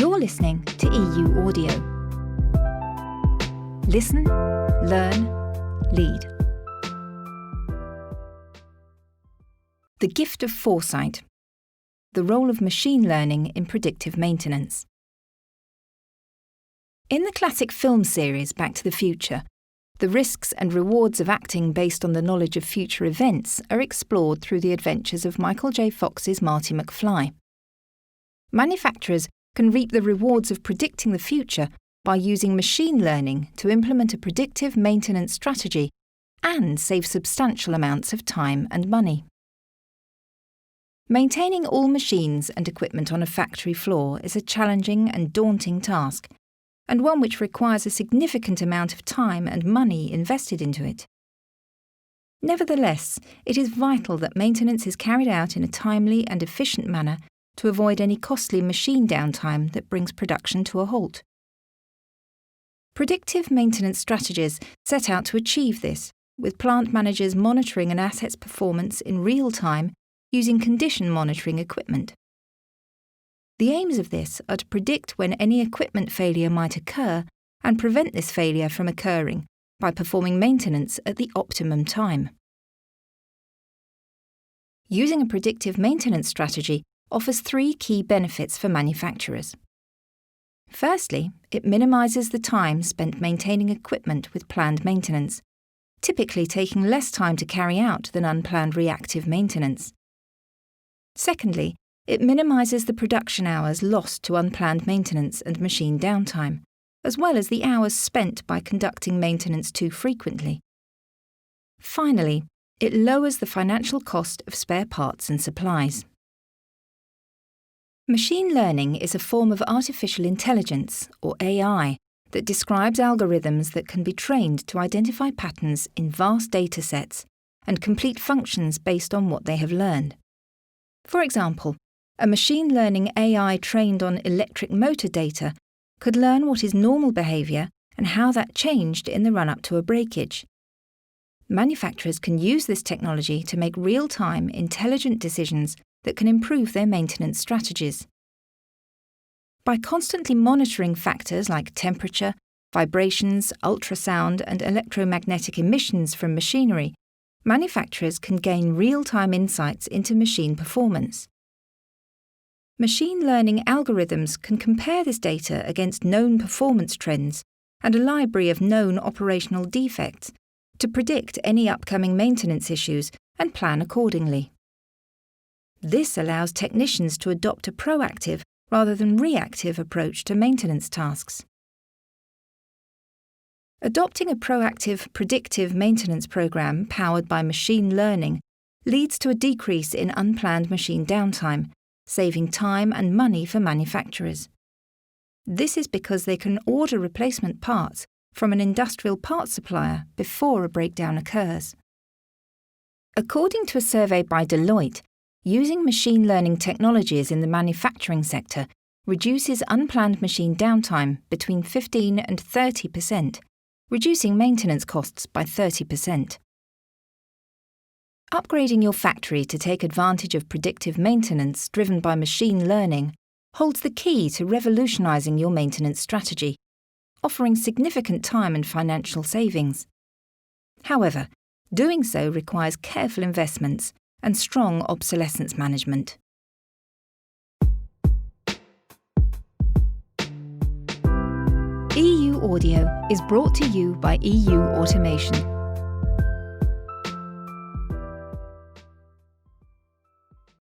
You're listening to EUAudio. Listen, learn, lead. The gift of foresight. The role of machine learning in predictive maintenance. In the classic film series Back to the Future, the risks and rewards of acting based on the knowledge of future events are explored through the adventures of Michael J. Fox's Marty McFly. Manufacturers can reap the rewards of predicting the future by using machine learning to implement a predictive maintenance strategy and save substantial amounts of time and money. Maintaining all machines and equipment on a factory floor is a challenging and daunting task, and one which requires a significant amount of time and money invested into it. Nevertheless, it is vital that maintenance is carried out in a timely and efficient manner to avoid any costly machine downtime that brings production to a halt. Predictive maintenance strategies set out to achieve this, with plant managers monitoring an asset's performance in real time using condition monitoring equipment. The aims of this are to predict when any equipment failure might occur and prevent this failure from occurring by performing maintenance at the optimum time. Using a predictive maintenance strategy offers three key benefits for manufacturers. Firstly, it minimises the time spent maintaining equipment with planned maintenance, typically taking less time to carry out than unplanned reactive maintenance. Secondly, it minimises the production hours lost to unplanned maintenance and machine downtime, as well as the hours spent by conducting maintenance too frequently. Finally, it lowers the financial cost of spare parts and supplies. Machine learning is a form of artificial intelligence, or AI, that describes algorithms that can be trained to identify patterns in vast data sets and complete functions based on what they have learned. For example, a machine learning AI trained on electric motor data could learn what is normal behaviour and how that changed in the run-up to a breakage. Manufacturers can use this technology to make real-time, intelligent decisions that can improve their maintenance strategies. By constantly monitoring factors like temperature, vibrations, ultrasound, and electromagnetic emissions from machinery, manufacturers can gain real-time insights into machine performance. Machine learning algorithms can compare this data against known performance trends and a library of known operational defects to predict any upcoming maintenance issues and plan accordingly. This allows technicians to adopt a proactive rather than reactive approach to maintenance tasks. Adopting a proactive, predictive maintenance program powered by machine learning leads to a decrease in unplanned machine downtime, saving time and money for manufacturers. This is because they can order replacement parts from an industrial parts supplier before a breakdown occurs. According to a survey by Deloitte, using machine learning technologies in the manufacturing sector reduces unplanned machine downtime between 15 and 30%, reducing maintenance costs by 30%. Upgrading your factory to take advantage of predictive maintenance driven by machine learning holds the key to revolutionising your maintenance strategy, offering significant time and financial savings. However, doing so requires careful investments and strong obsolescence management. EUAudio is brought to you by EU Automation.